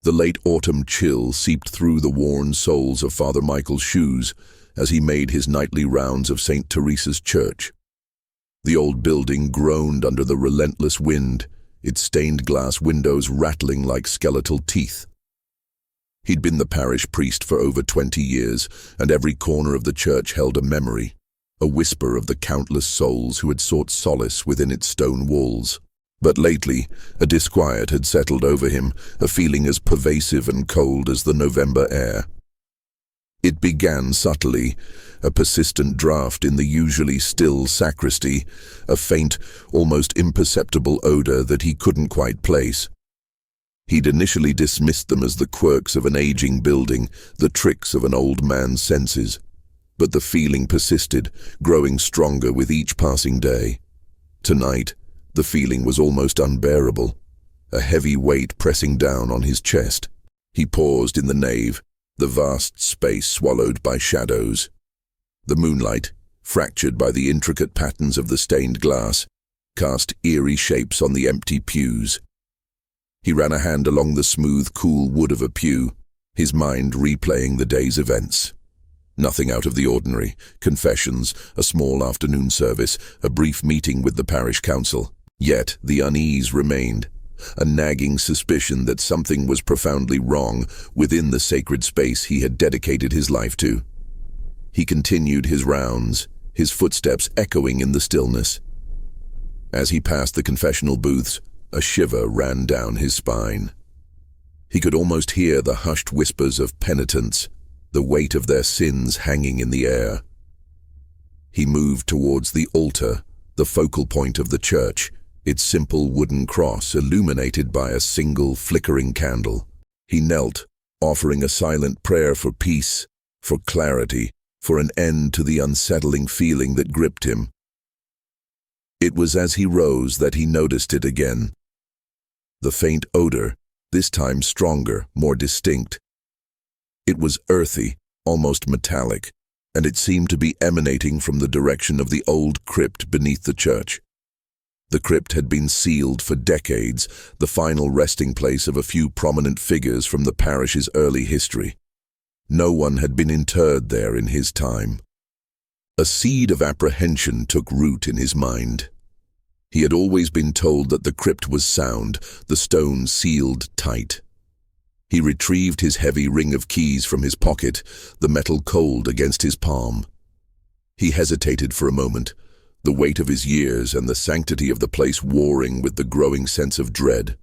The late autumn chill seeped through the worn soles of Father Michael's shoes as he made his nightly rounds of St. Teresa's Church. The old building groaned under the relentless wind, its stained glass windows rattling like skeletal teeth. He'd been the parish priest for over 20 years, and every corner of the church held a memory, a whisper of the countless souls who had sought solace within its stone walls. But lately, a disquiet had settled over him, a feeling as pervasive and cold as the November air. It began subtly, a persistent draft in the usually still sacristy, a faint, almost imperceptible odor that he couldn't quite place. He'd initially dismissed them as the quirks of an aging building, the tricks of an old man's senses. But the feeling persisted, growing stronger with each passing day. Tonight, the feeling was almost unbearable, a heavy weight pressing down on his chest. He paused in the nave, the vast space swallowed by shadows. The moonlight, fractured by the intricate patterns of the stained glass, cast eerie shapes on the empty pews. He ran a hand along the smooth, cool wood of a pew, his mind replaying the day's events. Nothing out of the ordinary: confessions, a small afternoon service, a brief meeting with the parish council. Yet the unease remained, a nagging suspicion that something was profoundly wrong within the sacred space he had dedicated his life to. He continued his rounds, his footsteps echoing in the stillness. As he passed the confessional booths, a shiver ran down his spine. He could almost hear the hushed whispers of penitents, the weight of their sins hanging in the air. He moved towards the altar, the focal point of the church, its simple wooden cross illuminated by a single flickering candle. He knelt, offering a silent prayer for peace, for clarity, for an end to the unsettling feeling that gripped him. It was as he rose that he noticed it again. The faint odor, this time stronger, more distinct. It was earthy, almost metallic, and it seemed to be emanating from the direction of the old crypt beneath the church. The crypt had been sealed for decades, the final resting place of a few prominent figures from the parish's early history. No one had been interred there in his time. A seed of apprehension took root in his mind. He had always been told that the crypt was sound, the stone sealed tight. He retrieved his heavy ring of keys from his pocket, the metal cold against his palm. He hesitated for a moment, the weight of his years and the sanctity of the place warring with the growing sense of dread.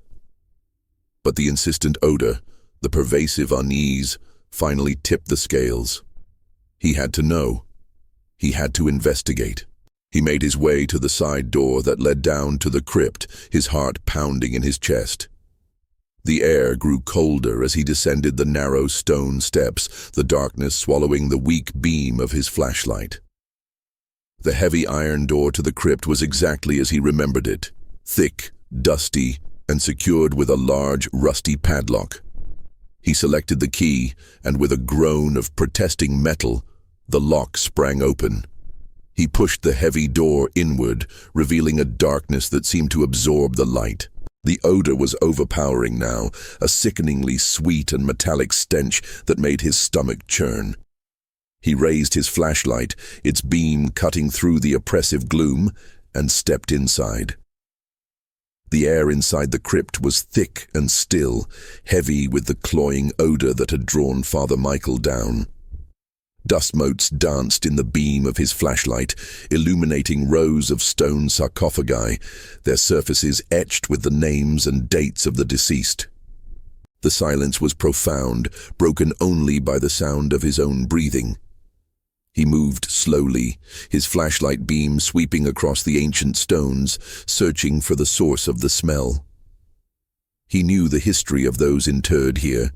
But the insistent odor, the pervasive unease, finally tipped the scales. He had to know. He had to investigate. He made his way to the side door that led down to the crypt, his heart pounding in his chest. The air grew colder as he descended the narrow stone steps, the darkness swallowing the weak beam of his flashlight. The heavy iron door to the crypt was exactly as he remembered it, thick, dusty, and secured with a large, rusty padlock. He selected the key, and with a groan of protesting metal, the lock sprang open. He pushed the heavy door inward, revealing a darkness that seemed to absorb the light. The odor was overpowering now, a sickeningly sweet and metallic stench that made his stomach churn. He raised his flashlight, its beam cutting through the oppressive gloom, and stepped inside. The air inside the crypt was thick and still, heavy with the cloying odor that had drawn Father Michael down. Dust motes danced in the beam of his flashlight, illuminating rows of stone sarcophagi, their surfaces etched with the names and dates of the deceased. The silence was profound, broken only by the sound of his own breathing. He moved slowly, his flashlight beam sweeping across the ancient stones, searching for the source of the smell. He knew the history of those interred here,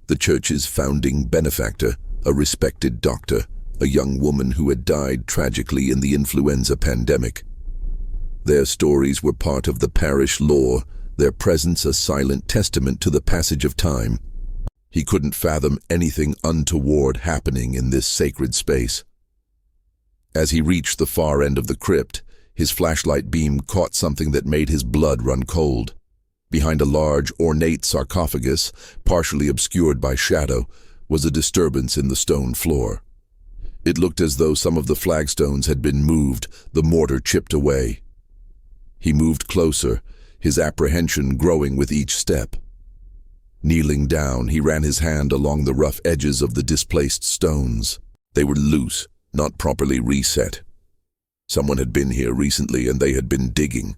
the church's founding benefactor, a respected doctor, a young woman who had died tragically in the influenza pandemic. Their stories were part of the parish lore, their presence a silent testament to the passage of time. He couldn't fathom anything untoward happening in this sacred space. As he reached the far end of the crypt, his flashlight beam caught something that made his blood run cold. Behind a large, ornate sarcophagus, partially obscured by shadow, was a disturbance in the stone floor. It looked as though some of the flagstones had been moved, the mortar chipped away. He moved closer, his apprehension growing with each step. Kneeling down, he ran his hand along the rough edges of the displaced stones. They were loose, not properly reset. Someone had been here recently and they had been digging.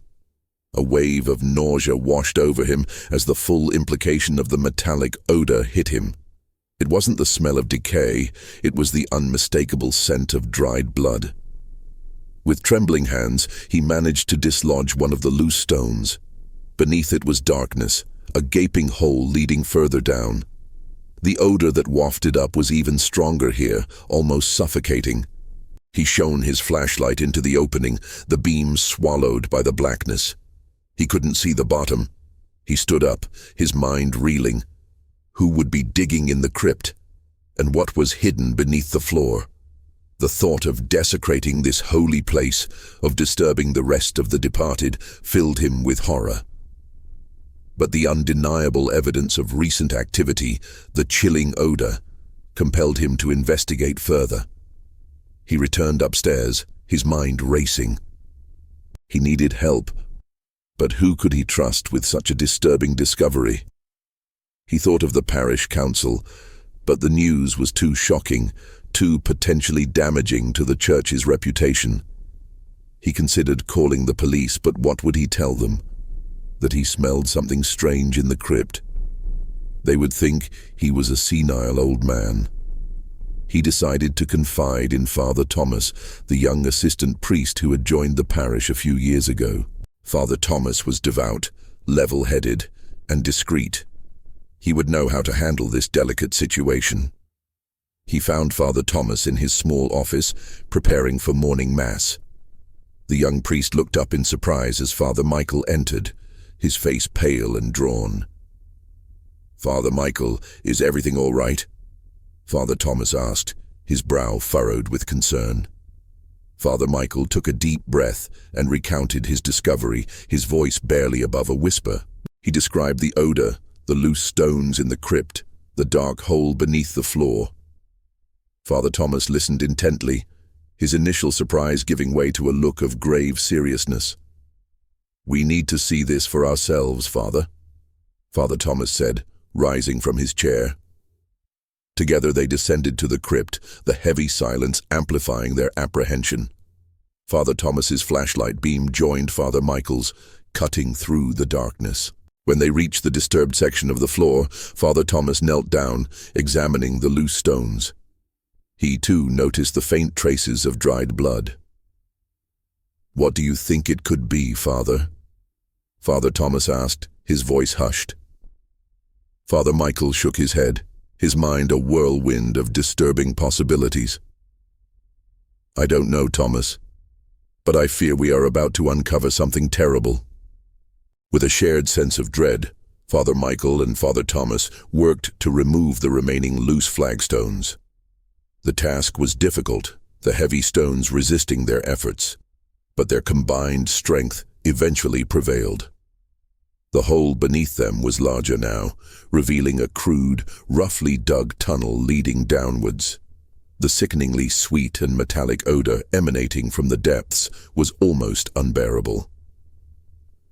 A wave of nausea washed over him as the full implication of the metallic odor hit him. It wasn't the smell of decay, it was the unmistakable scent of dried blood. With trembling hands, he managed to dislodge one of the loose stones. Beneath it was darkness, a gaping hole leading further down. The odor that wafted up was even stronger here, almost suffocating. He shone his flashlight into the opening, the beam swallowed by the blackness. He couldn't see the bottom. He stood up, his mind reeling. Who would be digging in the crypt? And what was hidden beneath the floor? The thought of desecrating this holy place, of disturbing the rest of the departed, filled him with horror. But the undeniable evidence of recent activity, the chilling odor, compelled him to investigate further. He returned upstairs, his mind racing. He needed help, but who could he trust with such a disturbing discovery? He thought of the parish council, but the news was too shocking, too potentially damaging to the church's reputation. He considered calling the police, but what would he tell them? That he smelled something strange in the crypt? They would think he was a senile old man. He decided to confide in Father Thomas, the young assistant priest who had joined the parish a few years ago. Father Thomas was devout, level-headed, and discreet. He would know how to handle this delicate situation. He found Father Thomas in his small office, preparing for morning mass. The young priest looked up in surprise as Father Michael entered, his face pale and drawn. "Father Michael, is everything all right?" Father Thomas asked, his brow furrowed with concern. Father Michael took a deep breath and recounted his discovery, his voice barely above a whisper. He described the odor, the loose stones in the crypt, the dark hole beneath the floor. Father Thomas listened intently, his initial surprise giving way to a look of grave seriousness. "We need to see this for ourselves, Father," Father Thomas said, rising from his chair. Together they descended to the crypt, the heavy silence amplifying their apprehension. Father Thomas's flashlight beam joined Father Michael's, cutting through the darkness. When they reached the disturbed section of the floor, Father Thomas knelt down, examining the loose stones. He, too, noticed the faint traces of dried blood. "What do you think it could be, Father?" Father Thomas asked, his voice hushed. Father Michael shook his head, his mind a whirlwind of disturbing possibilities. "I don't know, Thomas, but I fear we are about to uncover something terrible." With a shared sense of dread, Father Michael and Father Thomas worked to remove the remaining loose flagstones. The task was difficult, the heavy stones resisting their efforts, but their combined strength eventually prevailed. The hole beneath them was larger now, revealing a crude, roughly dug tunnel leading downwards. The sickeningly sweet and metallic odor emanating from the depths was almost unbearable.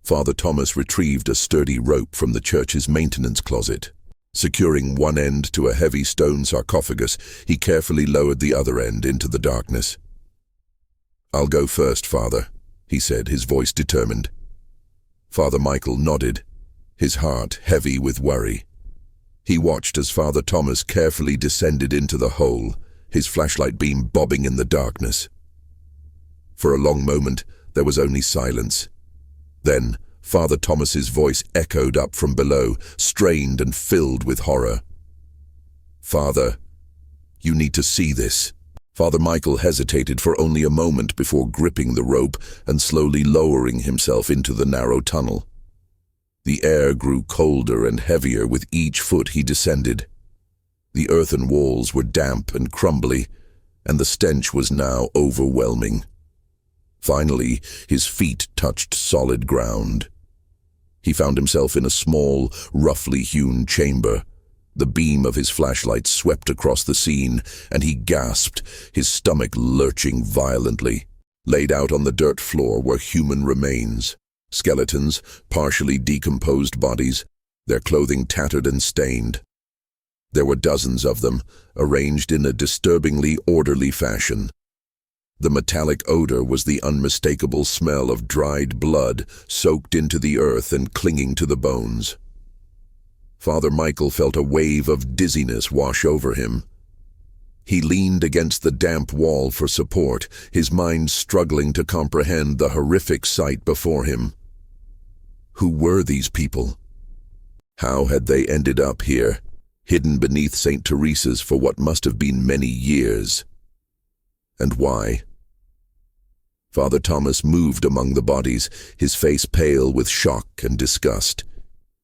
Father Thomas retrieved a sturdy rope from the church's maintenance closet. Securing one end to a heavy stone sarcophagus, he carefully lowered the other end into the darkness. "I'll go first, Father," he said, his voice determined. Father Michael nodded, his heart heavy with worry. He watched as Father Thomas carefully descended into the hole, his flashlight beam bobbing in the darkness. For a long moment, there was only silence. Then, Father Thomas's voice echoed up from below, strained and filled with horror. "Father, you need to see this." Father Michael hesitated for only a moment before gripping the rope and slowly lowering himself into the narrow tunnel. The air grew colder and heavier with each foot he descended. The earthen walls were damp and crumbly, and the stench was now overwhelming. Finally, his feet touched solid ground. He found himself in a small, roughly hewn chamber. The beam of his flashlight swept across the scene, and he gasped, his stomach lurching violently. Laid out on the dirt floor were human remains, skeletons, partially decomposed bodies, their clothing tattered and stained. There were dozens of them, arranged in a disturbingly orderly fashion. The metallic odor was the unmistakable smell of dried blood soaked into the earth and clinging to the bones. Father Michael felt a wave of dizziness wash over him. He leaned against the damp wall for support, his mind struggling to comprehend the horrific sight before him. Who were these people? How had they ended up here, hidden beneath St. Teresa's for what must have been many years? And why? Father Thomas moved among the bodies, his face pale with shock and disgust.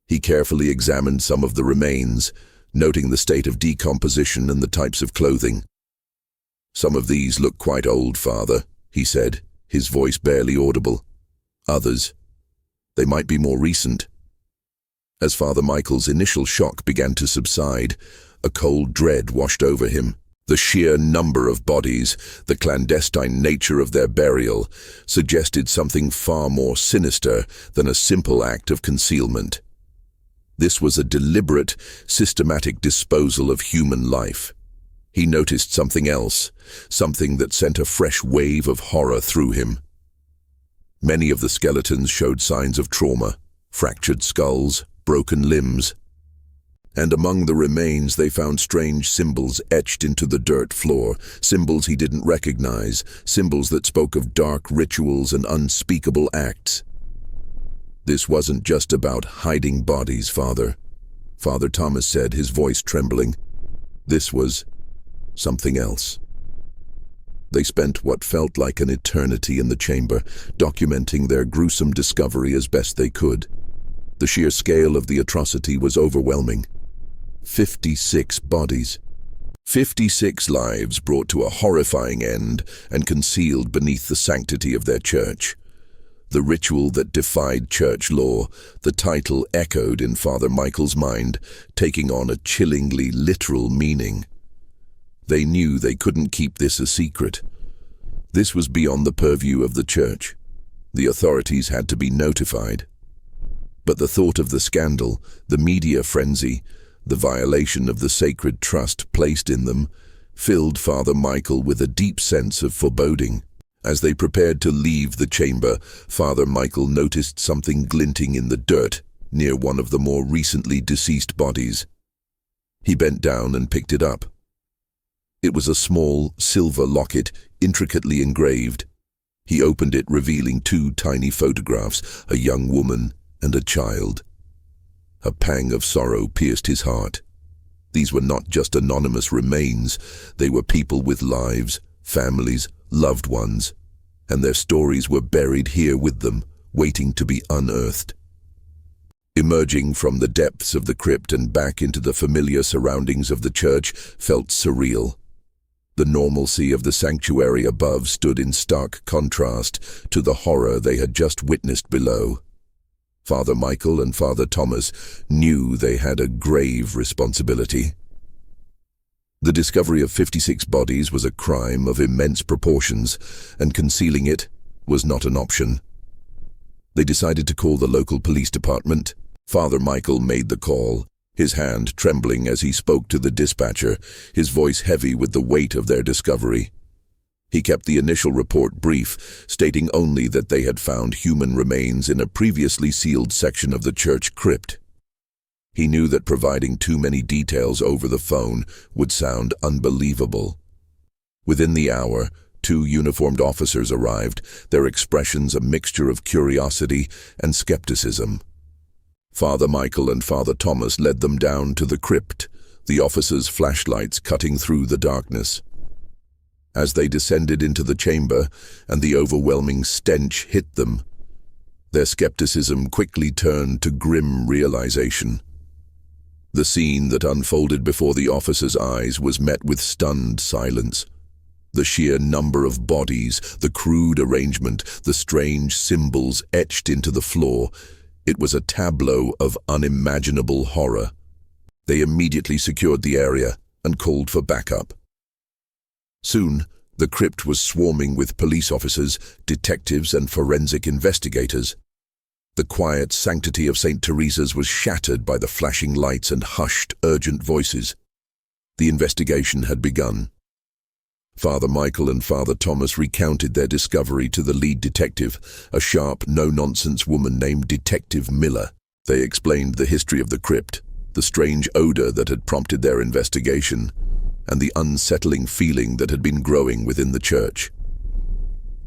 He carefully examined some of the remains, noting the state of decomposition and the types of clothing. "Some of these look quite old, Father," he said, his voice barely audible. "Others, they might be more recent." As Father Michael's initial shock began to subside, a cold dread washed over him. The sheer number of bodies, the clandestine nature of their burial, suggested something far more sinister than a simple act of concealment. This was a deliberate, systematic disposal of human life. He noticed something else, something that sent a fresh wave of horror through him. Many of the skeletons showed signs of trauma, fractured skulls, broken limbs. And among the remains they found strange symbols etched into the dirt floor, symbols he didn't recognize, symbols that spoke of dark rituals and unspeakable acts. "This wasn't just about hiding bodies, Father," Father Thomas said, his voice trembling. "This was something else." They spent what felt like an eternity in the chamber, documenting their gruesome discovery as best they could. The sheer scale of the atrocity was overwhelming. 56 bodies. 56 lives brought to a horrifying end and concealed beneath the sanctity of their church. The ritual that defied church law, the title echoed in Father Michael's mind, taking on a chillingly literal meaning. They knew they couldn't keep this a secret. This was beyond the purview of the church. The authorities had to be notified. But the thought of the scandal, the media frenzy, the violation of the sacred trust placed in them, filled Father Michael with a deep sense of foreboding. As they prepared to leave the chamber, Father Michael noticed something glinting in the dirt near one of the more recently deceased bodies. He bent down and picked it up. It was a small, silver locket, intricately engraved. He opened it, revealing 2 tiny photographs, a young woman and a child. A pang of sorrow pierced his heart. These were not just anonymous remains, they were people with lives, families, loved ones, and their stories were buried here with them, waiting to be unearthed. Emerging from the depths of the crypt and back into the familiar surroundings of the church felt surreal. The normalcy of the sanctuary above stood in stark contrast to the horror they had just witnessed below. Father Michael and Father Thomas knew they had a grave responsibility. The discovery of 56 bodies was a crime of immense proportions, and concealing it was not an option. They decided to call the local police department. Father Michael made the call, his hand trembling as he spoke to the dispatcher, his voice heavy with the weight of their discovery. He kept the initial report brief, stating only that they had found human remains in a previously sealed section of the church crypt. He knew that providing too many details over the phone would sound unbelievable. Within the hour, 2 uniformed officers arrived, their expressions a mixture of curiosity and skepticism. Father Michael and Father Thomas led them down to the crypt, the officers' flashlights cutting through the darkness. As they descended into the chamber and the overwhelming stench hit them, their skepticism quickly turned to grim realization. The scene that unfolded before the officers' eyes was met with stunned silence. The sheer number of bodies, the crude arrangement, the strange symbols etched into the floor, It was a tableau of unimaginable horror. They immediately secured the area and called for backup. Soon, the crypt was swarming with police officers, detectives, and forensic investigators. The quiet sanctity of St. Teresa's was shattered by the flashing lights and hushed, urgent voices. The investigation had begun. Father Michael and Father Thomas recounted their discovery to the lead detective, a sharp, no-nonsense woman named Detective Miller. They explained the history of the crypt, the strange odor that had prompted their investigation, and the unsettling feeling that had been growing within the church.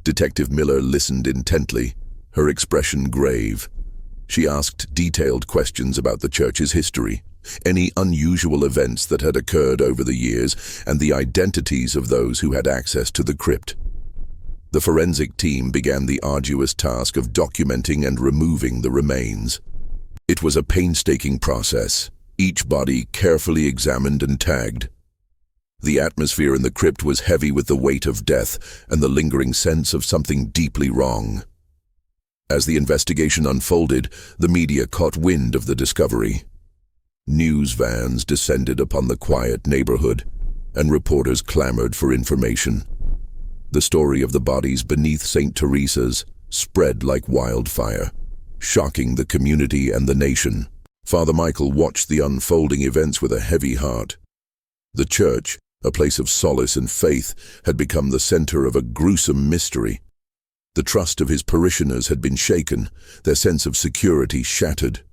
Detective Miller listened intently, her expression grave. She asked detailed questions about the church's history, any unusual events that had occurred over the years, and the identities of those who had access to the crypt. The forensic team began the arduous task of documenting and removing the remains. It was a painstaking process, each body carefully examined and tagged. The atmosphere in the crypt was heavy with the weight of death and the lingering sense of something deeply wrong. As the investigation unfolded, the media caught wind of the discovery. News vans descended upon the quiet neighborhood, and reporters clamored for information. The story of the bodies beneath St. Teresa's spread like wildfire, shocking the community and the nation. Father Michael watched the unfolding events with a heavy heart. The church, a place of solace and faith, had become the center of a gruesome mystery. The trust of his parishioners had been shaken, their sense of security shattered.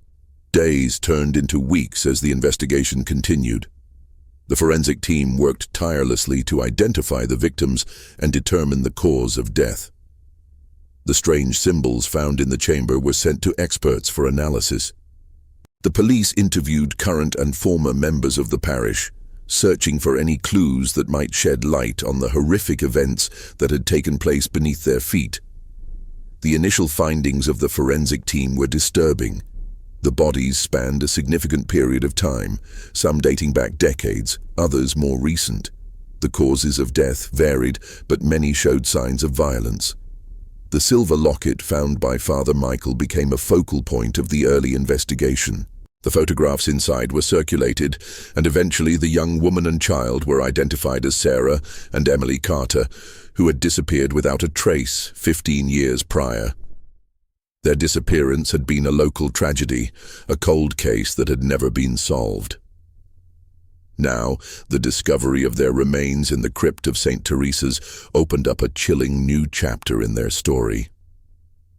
Days turned into weeks as the investigation continued. The forensic team worked tirelessly to identify the victims and determine the cause of death. The strange symbols found in the chamber were sent to experts for analysis. The police interviewed current and former members of the parish, searching for any clues that might shed light on the horrific events that had taken place beneath their feet. The initial findings of the forensic team were disturbing. The bodies spanned a significant period of time, some dating back decades, others more recent. The causes of death varied, but many showed signs of violence. The silver locket found by Father Michael became a focal point of the early investigation. The photographs inside were circulated, and eventually the young woman and child were identified as Sarah and Emily Carter, who had disappeared without a trace 15 years prior. Their disappearance had been a local tragedy, a cold case that had never been solved. Now, the discovery of their remains in the crypt of St. Teresa's opened up a chilling new chapter in their story.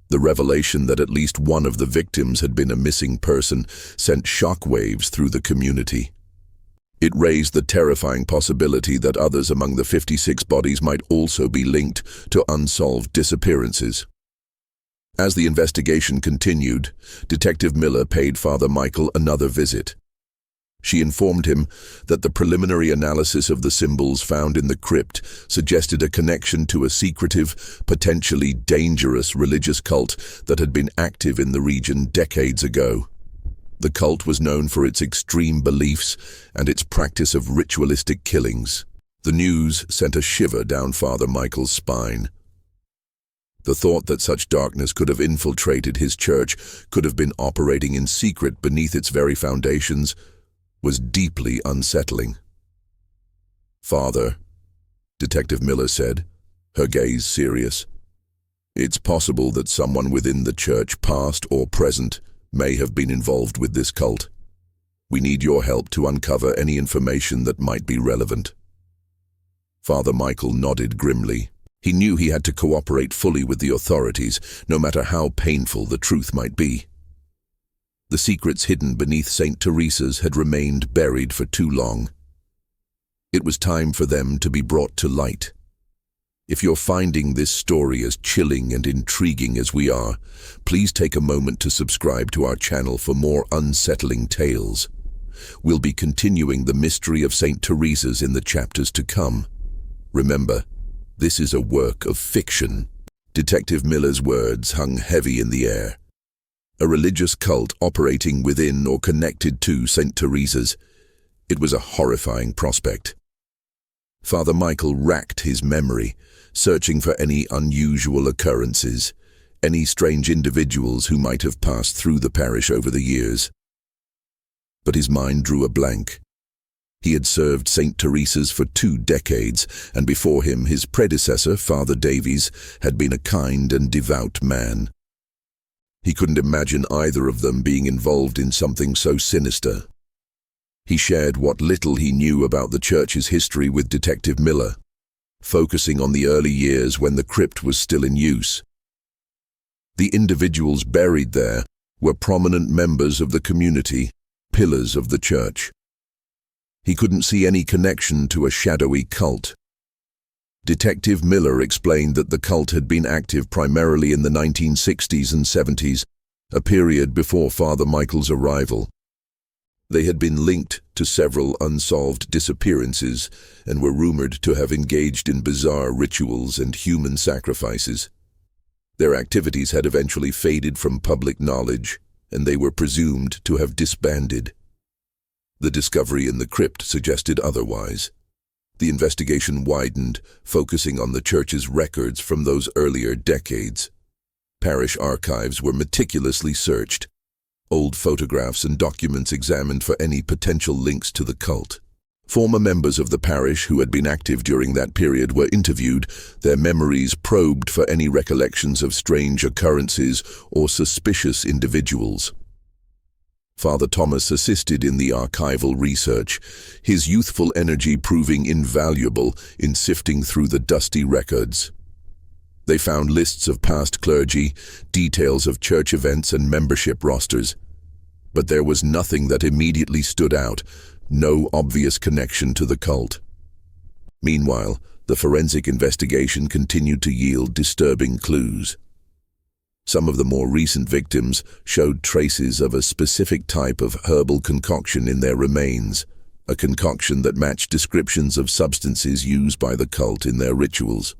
The revelation that at least one of the victims had been a missing person sent shockwaves through the community. It raised the terrifying possibility that others among the 56 bodies might also be linked to unsolved disappearances. As the investigation continued, Detective Miller paid Father Michael another visit. She informed him that the preliminary analysis of the symbols found in the crypt suggested a connection to a secretive, potentially dangerous religious cult that had been active in the region decades ago. The cult was known for its extreme beliefs and its practice of ritualistic killings. The news sent a shiver down Father Michael's spine. The thought that such darkness could have infiltrated his church, could have been operating in secret beneath its very foundations, was deeply unsettling. "Father," Detective Miller said, her gaze serious, "it's possible that someone within the church, past or present, may have been involved with this cult. We need your help to uncover any information that might be relevant." Father Michael nodded grimly. He knew he had to cooperate fully with the authorities, no matter how painful the truth might be. The secrets hidden beneath St. Teresa's had remained buried for too long. It was time for them to be brought to light. If you're finding this story as chilling and intriguing as we are, please take a moment to subscribe to our channel for more unsettling tales. We'll be continuing the mystery of St. Teresa's in the chapters to come. Remember, this is a work of fiction. Detective Miller's words hung heavy in the air. A religious cult operating within or connected to St. Teresa's. It was a horrifying prospect. Father Michael racked his memory, searching for any unusual occurrences, any strange individuals who might have passed through the parish over the years. But his mind drew a blank. He had served St. Teresa's for 2 decades, and before him his predecessor, Father Davies, had been a kind and devout man. He couldn't imagine either of them being involved in something so sinister. He shared what little he knew about the church's history with Detective Miller, focusing on the early years when the crypt was still in use. The individuals buried there were prominent members of the community, pillars of the church. He couldn't see any connection to a shadowy cult. Detective Miller explained that the cult had been active primarily in the 1960s and 70s, a period before Father Michael's arrival. They had been linked to several unsolved disappearances and were rumored to have engaged in bizarre rituals and human sacrifices. Their activities had eventually faded from public knowledge, and they were presumed to have disbanded. The discovery in the crypt suggested otherwise. The investigation widened, focusing on the church's records from those earlier decades. Parish archives were meticulously searched, old photographs and documents examined for any potential links to the cult. Former members of the parish who had been active during that period were interviewed, their memories probed for any recollections of strange occurrences or suspicious individuals. Father Thomas assisted in the archival research, his youthful energy proving invaluable in sifting through the dusty records. They found lists of past clergy, details of church events and membership rosters. But there was nothing that immediately stood out, no obvious connection to the cult. Meanwhile, the forensic investigation continued to yield disturbing clues. Some of the more recent victims showed traces of a specific type of herbal concoction in their remains, a concoction that matched descriptions of substances used by the cult in their rituals.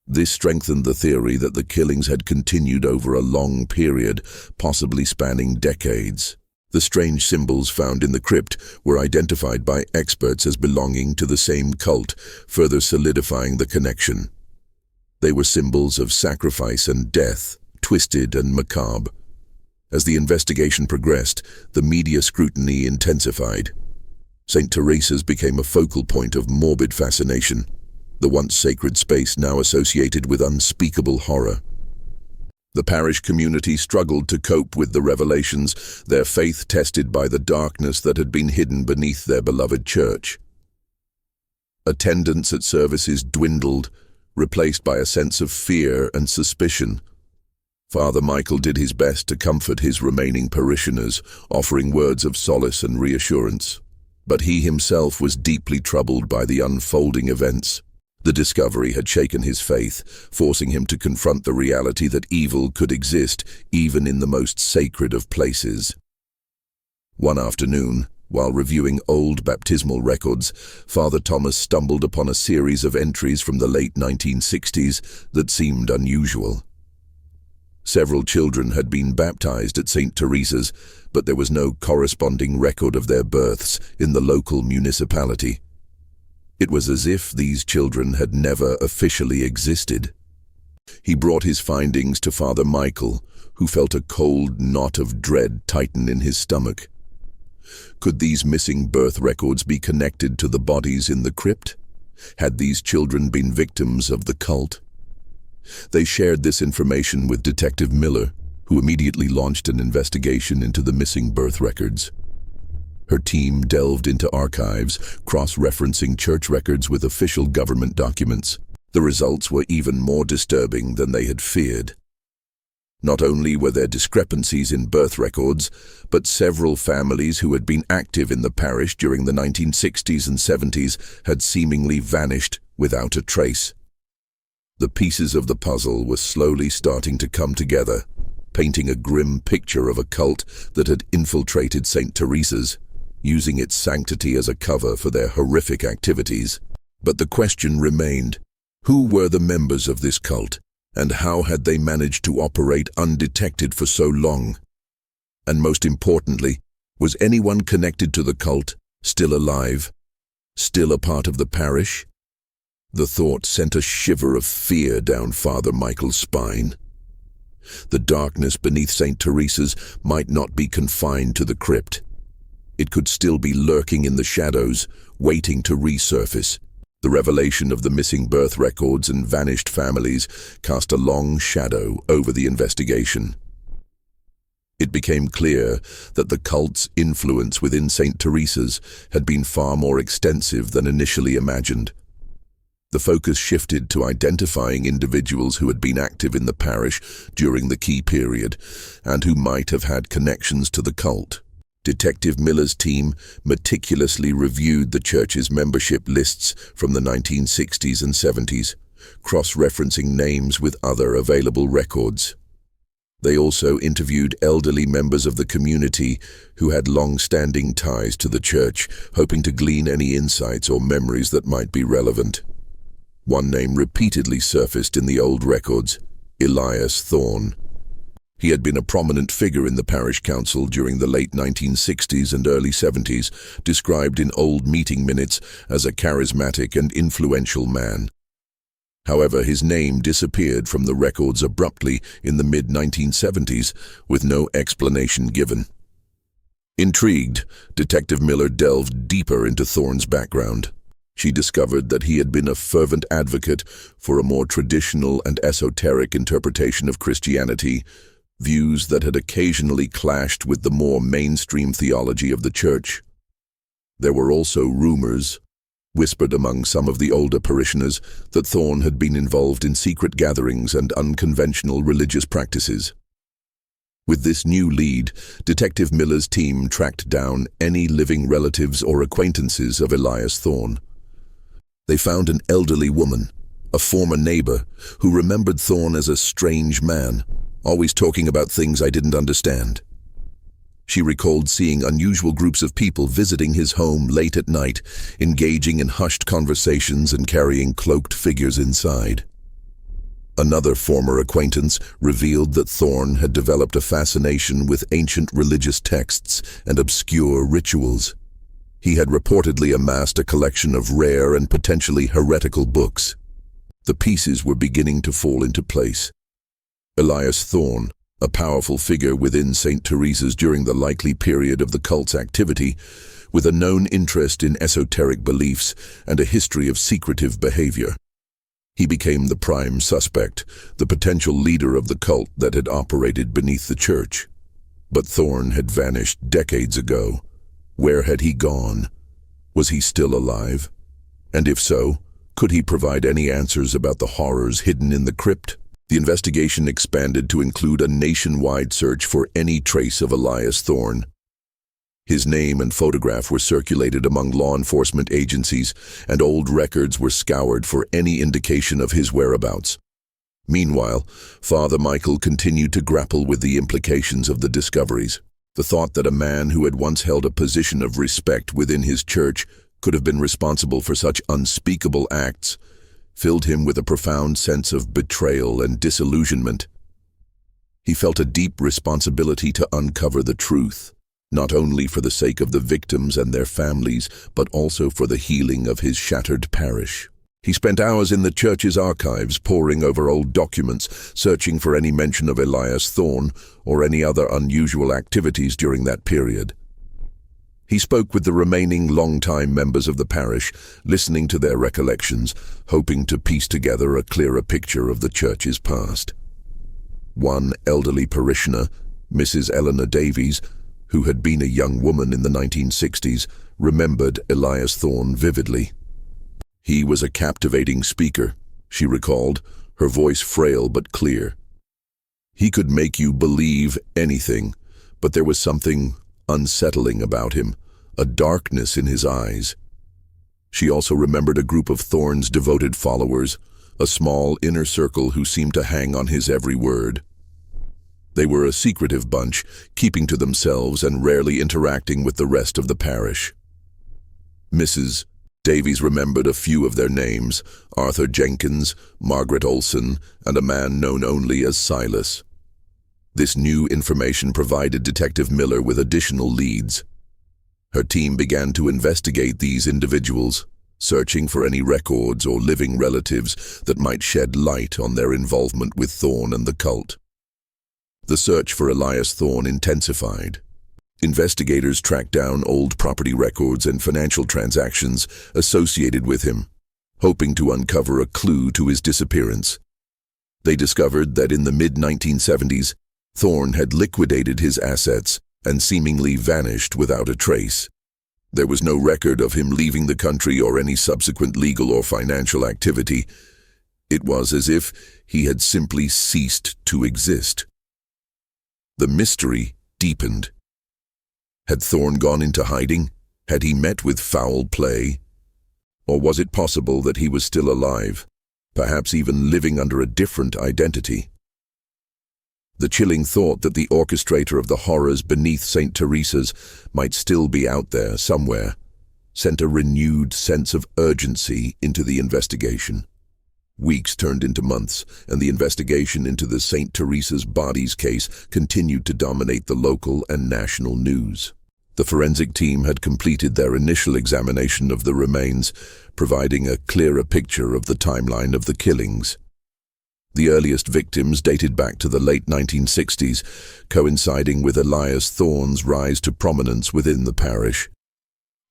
This strengthened the theory that the killings had continued over a long period, possibly spanning decades. The strange symbols found in the crypt were identified by experts as belonging to the same cult, further solidifying the connection. They were symbols of sacrifice and death, twisted and macabre. As the investigation progressed, the media scrutiny intensified. St. Teresa's became a focal point of morbid fascination, the once sacred space now associated with unspeakable horror. The parish community struggled to cope with the revelations, their faith tested by the darkness that had been hidden beneath their beloved church. Attendance at services dwindled, replaced by a sense of fear and suspicion. Father Michael did his best to comfort his remaining parishioners, offering words of solace and reassurance. But he himself was deeply troubled by the unfolding events. The discovery had shaken his faith, forcing him to confront the reality that evil could exist even in the most sacred of places. One afternoon, while reviewing old baptismal records, Father Thomas stumbled upon a series of entries from the late 1960s that seemed unusual. Several children had been baptized at St. Teresa's, but there was no corresponding record of their births in the local municipality. It was as if these children had never officially existed. He brought his findings to Father Michael, who felt a cold knot of dread tighten in his stomach. Could these missing birth records be connected to the bodies in the crypt? Had these children been victims of the cult? They shared this information with Detective Miller, who immediately launched an investigation into the missing birth records. Her team delved into archives, cross-referencing church records with official government documents. The results were even more disturbing than they had feared. Not only were there discrepancies in birth records, but several families who had been active in the parish during the 1960s and 70s had seemingly vanished without a trace. The pieces of the puzzle were slowly starting to come together, painting a grim picture of a cult that had infiltrated St. Teresa's, using its sanctity as a cover for their horrific activities. But the question remained, who were the members of this cult, and how had they managed to operate undetected for so long? And most importantly, was anyone connected to the cult still alive, still a part of the parish? The thought sent a shiver of fear down Father Michael's spine. The darkness beneath St. Teresa's might not be confined to the crypt. It could still be lurking in the shadows, waiting to resurface. The revelation of the missing birth records and vanished families cast a long shadow over the investigation. It became clear that the cult's influence within St. Teresa's had been far more extensive than initially imagined. The focus shifted to identifying individuals who had been active in the parish during the key period and who might have had connections to the cult. Detective Miller's team meticulously reviewed the church's membership lists from the 1960s and 70s, cross-referencing names with other available records. They also interviewed elderly members of the community who had long-standing ties to the church, hoping to glean any insights or memories that might be relevant. One name repeatedly surfaced in the old records: Elias Thorne. He had been a prominent figure in the parish council during the late 1960s and early 70s, described in old meeting minutes as a charismatic and influential man. However, his name disappeared from the records abruptly in the mid-1970s, with no explanation given. Intrigued, Detective Miller delved deeper into Thorne's background. She discovered that he had been a fervent advocate for a more traditional and esoteric interpretation of Christianity, views that had occasionally clashed with the more mainstream theology of the church. There were also rumors, whispered among some of the older parishioners, that Thorne had been involved in secret gatherings and unconventional religious practices. With this new lead, Detective Miller's team tracked down any living relatives or acquaintances of Elias Thorne. They found an elderly woman, a former neighbor, who remembered Thorne as a strange man, always talking about things I didn't understand. She recalled seeing unusual groups of people visiting his home late at night, engaging in hushed conversations and carrying cloaked figures inside. Another former acquaintance revealed that Thorne had developed a fascination with ancient religious texts and obscure rituals. He had reportedly amassed a collection of rare and potentially heretical books. The pieces were beginning to fall into place. Elias Thorne, a powerful figure within St. Teresa's during the likely period of the cult's activity, with a known interest in esoteric beliefs and a history of secretive behavior. He became the prime suspect, the potential leader of the cult that had operated beneath the church. But Thorne had vanished decades ago. Where had he gone? Was he still alive? And if so, could he provide any answers about the horrors hidden in the crypt? The investigation expanded to include a nationwide search for any trace of Elias Thorne. His name and photograph were circulated among law enforcement agencies, and old records were scoured for any indication of his whereabouts. Meanwhile, Father Michael continued to grapple with the implications of the discoveries. The thought that a man who had once held a position of respect within his church could have been responsible for such unspeakable acts filled him with a profound sense of betrayal and disillusionment. He felt a deep responsibility to uncover the truth, not only for the sake of the victims and their families, but also for the healing of his shattered parish. He spent hours in the church's archives, poring over old documents, searching for any mention of Elias Thorne or any other unusual activities during that period. He spoke with the remaining long-time members of the parish, listening to their recollections, hoping to piece together a clearer picture of the church's past. One elderly parishioner, Mrs. Eleanor Davies, who had been a young woman in the 1960s, remembered Elias Thorne vividly. He was a captivating speaker, she recalled, her voice frail but clear. He could make you believe anything, but there was something unsettling about him, a darkness in his eyes. She also remembered a group of Thorne's devoted followers, a small inner circle who seemed to hang on his every word. They were a secretive bunch, keeping to themselves and rarely interacting with the rest of the parish. Mrs. Davies remembered a few of their names: Arthur Jenkins, Margaret Olson, and a man known only as Silas. This new information provided Detective Miller with additional leads. Her team began to investigate these individuals, searching for any records or living relatives that might shed light on their involvement with Thorne and the cult. The search for Elias Thorne intensified. Investigators tracked down old property records and financial transactions associated with him, hoping to uncover a clue to his disappearance. They discovered that in the mid-1970s, Thorne had liquidated his assets and seemingly vanished without a trace. There was no record of him leaving the country or any subsequent legal or financial activity. It was as if he had simply ceased to exist. The mystery deepened. Had Thorne gone into hiding? Had he met with foul play? Or was it possible that he was still alive, perhaps even living under a different identity? The chilling thought that the orchestrator of the horrors beneath St. Teresa's might still be out there somewhere sent a renewed sense of urgency into the investigation. Weeks turned into months, and the investigation into the St. Teresa's bodies case continued to dominate the local and national news. The forensic team had completed their initial examination of the remains, providing a clearer picture of the timeline of the killings. The earliest victims dated back to the late 1960s, coinciding with Elias Thorne's rise to prominence within the parish.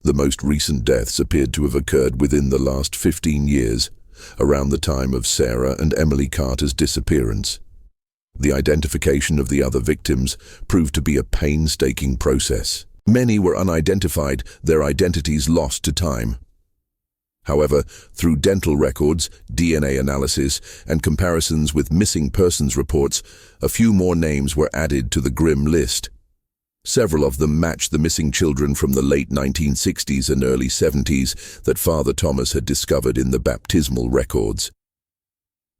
The most recent deaths appeared to have occurred within the last 15 years, around the time of Sarah and Emily Carter's disappearance. The identification of the other victims proved to be a painstaking process. Many were unidentified, their identities lost to time. However, through dental records, DNA analysis, and comparisons with missing persons reports, a few more names were added to the grim list. Several of them matched the missing children from the late 1960s and early 70s that Father Thomas had discovered in the baptismal records.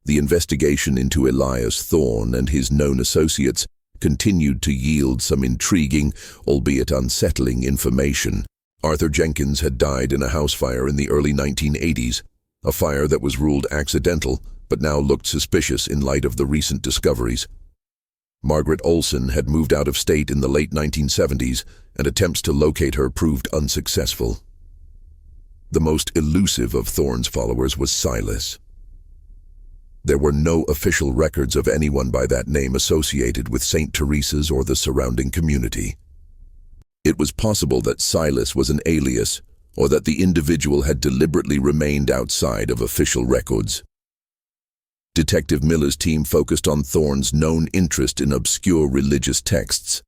The investigation into Elias Thorne and his known associates continued to yield some intriguing, albeit unsettling, information. Arthur Jenkins had died in a house fire in the early 1980s, a fire that was ruled accidental but now looked suspicious in light of the recent discoveries. Margaret Olson had moved out of state in the late 1970s, and attempts to locate her proved unsuccessful. The most elusive of Thorne's followers was Silas. There were no official records of anyone by that name associated with St. Teresa's or the surrounding community. It was possible that Silas was an alias, or that the individual had deliberately remained outside of official records. Detective Miller's team focused on Thorne's known interest in obscure religious texts.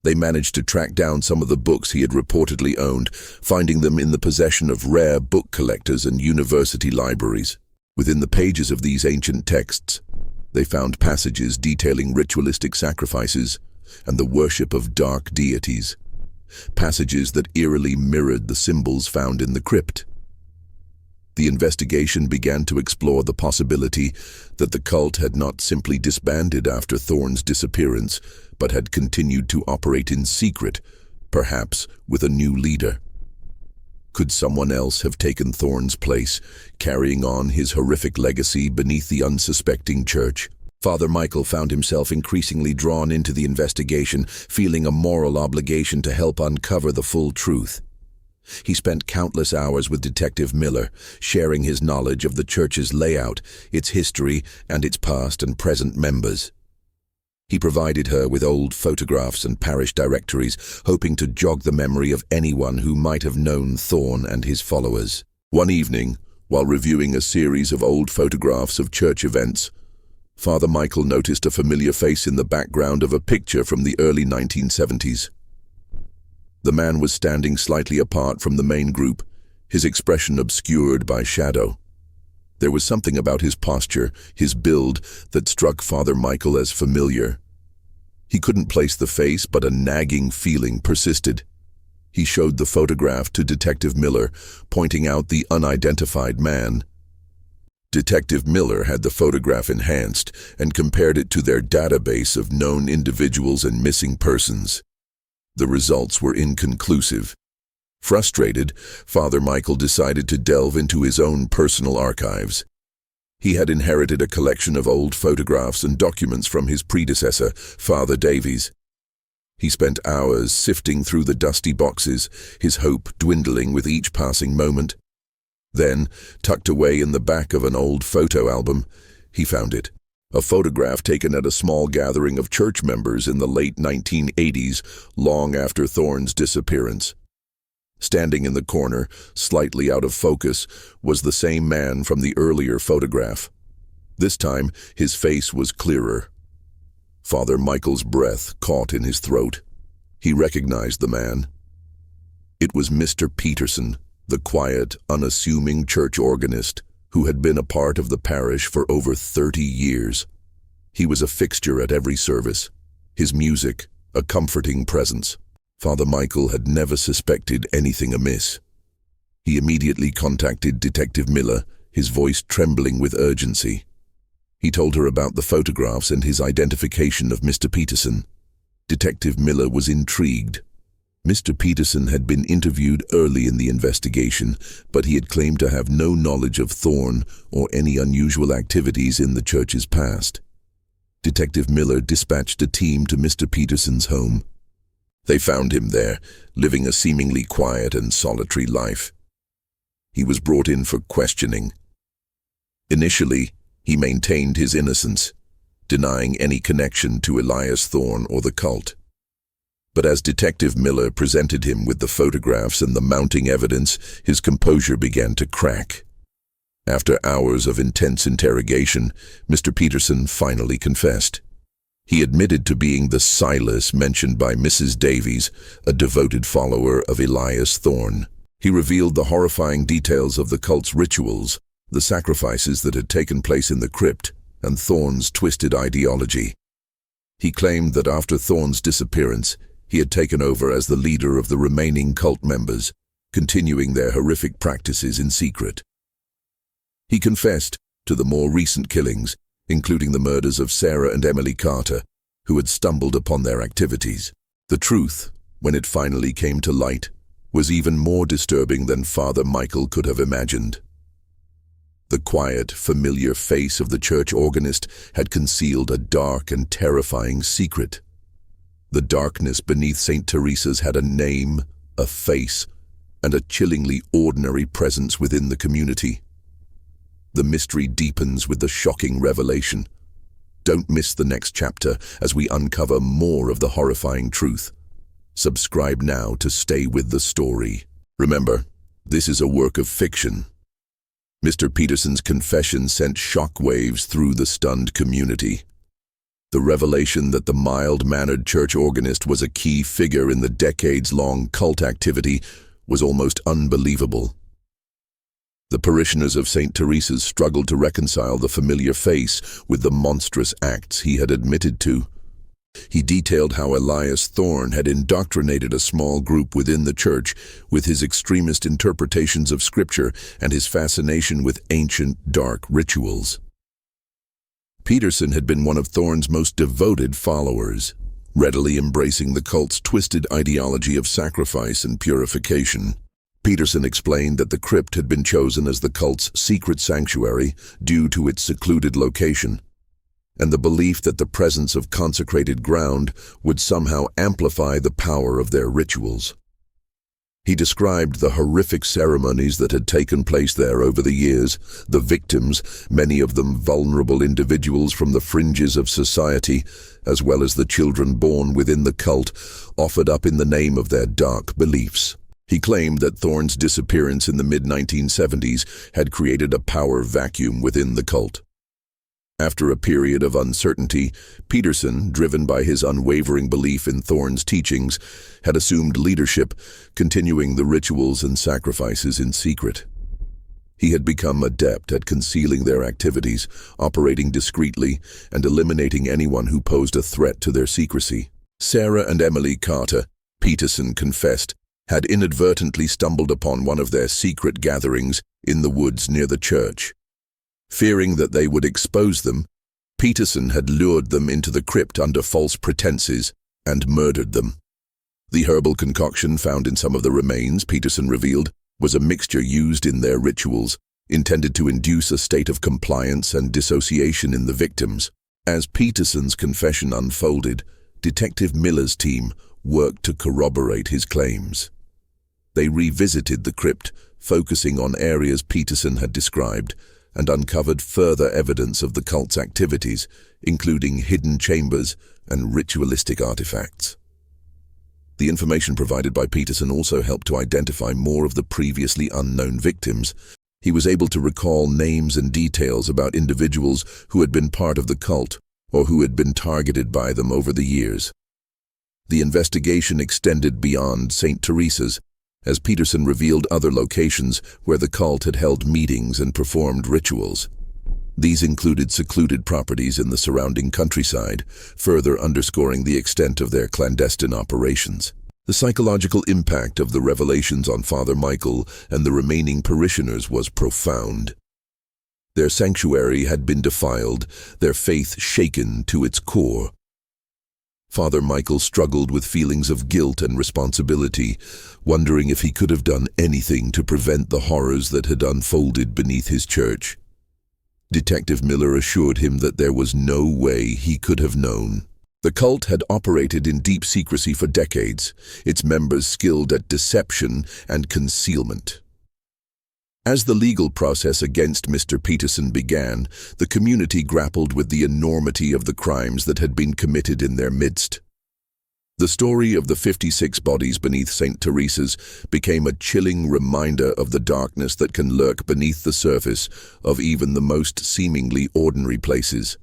They managed to track down some of the books he had reportedly owned, finding them in the possession of rare book collectors and university libraries. Within the pages of these ancient texts, they found passages detailing ritualistic sacrifices and the worship of dark deities, passages that eerily mirrored the symbols found in the crypt. The investigation began to explore the possibility that the cult had not simply disbanded after Thorne's disappearance, but had continued to operate in secret, perhaps with a new leader. Could someone else have taken Thorne's place, carrying on his horrific legacy beneath the unsuspecting church? Father Michael found himself increasingly drawn into the investigation, feeling a moral obligation to help uncover the full truth. He spent countless hours with Detective Miller, sharing his knowledge of the church's layout, its history, and its past and present members. He provided her with old photographs and parish directories, hoping to jog the memory of anyone who might have known Thorne and his followers. One evening, while reviewing a series of old photographs of church events, Father Michael noticed a familiar face in the background of a picture from the early 1970s. The man was standing slightly apart from the main group, his expression obscured by shadow. There was something about his posture, his build, that struck Father Michael as familiar. He couldn't place the face, but a nagging feeling persisted. He showed the photograph to Detective Miller, pointing out the unidentified man. Detective Miller had the photograph enhanced and compared it to their database of known individuals and missing persons. The results were inconclusive. Frustrated, Father Michael decided to delve into his own personal archives. He had inherited a collection of old photographs and documents from his predecessor, Father Davies. He spent hours sifting through the dusty boxes, his hope dwindling with each passing moment. Then, tucked away in the back of an old photo album, he found it. a photograph taken at a small gathering of church members in the late 1980s, long after Thorne's disappearance. Standing in the corner, slightly out of focus, was the same man from the earlier photograph. This time, his face was clearer. Father Michael's breath caught in his throat. He recognized the man. It was Mr. Peterson, the quiet, unassuming church organist, who had been a part of the parish for over 30 years. He was a fixture at every service, his music a comforting presence. Father Michael had never suspected anything amiss. He immediately contacted Detective Miller, his voice trembling with urgency. He told her about the photographs and his identification of Mr. Peterson. Detective Miller was intrigued. Mr. Peterson had been interviewed early in the investigation, but he had claimed to have no knowledge of Thorne or any unusual activities in the church's past. Detective Miller dispatched a team to Mr. Peterson's home. They found him there, living a seemingly quiet and solitary life. He was brought in for questioning. Initially, he maintained his innocence, denying any connection to Elias Thorne or the cult. But as Detective Miller presented him with the photographs and the mounting evidence, his composure began to crack. After hours of intense interrogation, Mr. Peterson finally confessed. He admitted to being the Silas mentioned by Mrs. Davies, a devoted follower of Elias Thorne. He revealed the horrifying details of the cult's rituals, the sacrifices that had taken place in the crypt, and Thorne's twisted ideology. He claimed that after Thorne's disappearance, he had taken over as the leader of the remaining cult members, continuing their horrific practices in secret. He confessed to the more recent killings, including the murders of Sarah and Emily Carter, who had stumbled upon their activities. The truth, when it finally came to light, was even more disturbing than Father Michael could have imagined. The quiet, familiar face of the church organist had concealed a dark and terrifying secret. The darkness beneath St. Teresa's had a name, a face, and a chillingly ordinary presence within the community. The mystery deepens with the shocking revelation. Don't miss the next chapter as we uncover more of the horrifying truth. Subscribe now to stay with the story. Remember, this is a work of fiction. Mr. Peterson's confession sent shockwaves through the stunned community. The revelation that the mild-mannered church organist was a key figure in the decades-long cult activity was almost unbelievable. The parishioners of St. Teresa's struggled to reconcile the familiar face with the monstrous acts he had admitted to. He detailed how Elias Thorne had indoctrinated a small group within the church with his extremist interpretations of Scripture and his fascination with ancient, dark rituals. Peterson had been one of Thorne's most devoted followers, readily embracing the cult's twisted ideology of sacrifice and purification. Peterson explained that the crypt had been chosen as the cult's secret sanctuary due to its secluded location, and the belief that the presence of consecrated ground would somehow amplify the power of their rituals. He described the horrific ceremonies that had taken place there over the years, the victims, many of them vulnerable individuals from the fringes of society, as well as the children born within the cult, offered up in the name of their dark beliefs. He claimed that Thorne's disappearance in the mid-1970s had created a power vacuum within the cult. After a period of uncertainty, Peterson, driven by his unwavering belief in Thorne's teachings, had assumed leadership, continuing the rituals and sacrifices in secret. He had become adept at concealing their activities, operating discreetly, and eliminating anyone who posed a threat to their secrecy. Sarah and Emily Carter, Peterson confessed, had inadvertently stumbled upon one of their secret gatherings in the woods near the church. Fearing that they would expose them, Peterson had lured them into the crypt under false pretenses and murdered them. The herbal concoction found in some of the remains, Peterson revealed, was a mixture used in their rituals, intended to induce a state of compliance and dissociation in the victims. As Peterson's confession unfolded, Detective Miller's team worked to corroborate his claims. They revisited the crypt, focusing on areas Peterson had described, and uncovered further evidence of the cult's activities, including hidden chambers and ritualistic artifacts. The information provided by Peterson also helped to identify more of the previously unknown victims. He was able to recall names and details about individuals who had been part of the cult or who had been targeted by them over the years. The investigation extended beyond St. Teresa's, as Peterson revealed other locations where the cult had held meetings and performed rituals. These included secluded properties in the surrounding countryside, further underscoring the extent of their clandestine operations. The psychological impact of the revelations on Father Michael and the remaining parishioners was profound. Their sanctuary had been defiled, their faith shaken to its core. Father Michael struggled with feelings of guilt and responsibility, wondering if he could have done anything to prevent the horrors that had unfolded beneath his church. Detective Miller assured him that there was no way he could have known. The cult had operated in deep secrecy for decades, its members skilled at deception and concealment. As the legal process against Mr. Peterson began, the community grappled with the enormity of the crimes that had been committed in their midst. The story of the 56 bodies beneath St. Teresa's became a chilling reminder of the darkness that can lurk beneath the surface of even the most seemingly ordinary places.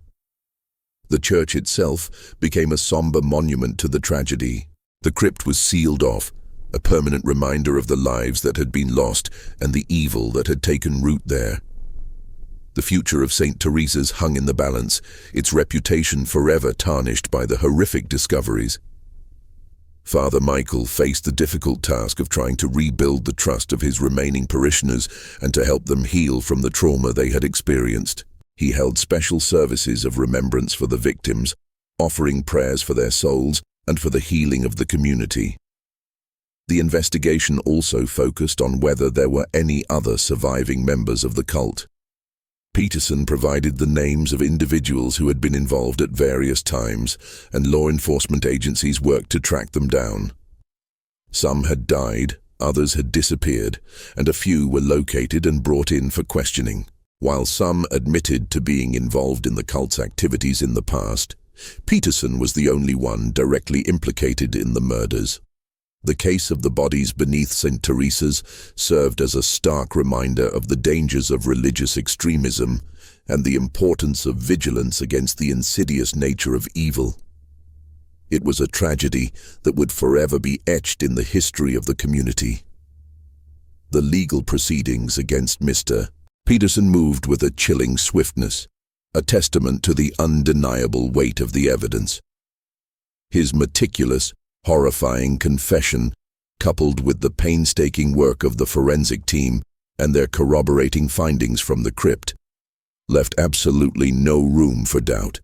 The church itself became a somber monument to the tragedy. The crypt was sealed off, a permanent reminder of the lives that had been lost and the evil that had taken root there. The future of St. Teresa's hung in the balance, its reputation forever tarnished by the horrific discoveries. Father Michael faced the difficult task of trying to rebuild the trust of his remaining parishioners and to help them heal from the trauma they had experienced. He held special services of remembrance for the victims, offering prayers for their souls and for the healing of the community. The investigation also focused on whether there were any other surviving members of the cult. Peterson provided the names of individuals who had been involved at various times, and law enforcement agencies worked to track them down. Some had died, others had disappeared, and a few were located and brought in for questioning. While some admitted to being involved in the cult's activities in the past, Peterson was the only one directly implicated in the murders. The case of the bodies beneath St. Teresa's served as a stark reminder of the dangers of religious extremism and the importance of vigilance against the insidious nature of evil. It was a tragedy that would forever be etched in the history of the community. The legal proceedings against Mr. Peterson moved with a chilling swiftness, a testament to the undeniable weight of the evidence. His meticulous, horrifying confession, coupled with the painstaking work of the forensic team and their corroborating findings from the crypt, left absolutely no room for doubt.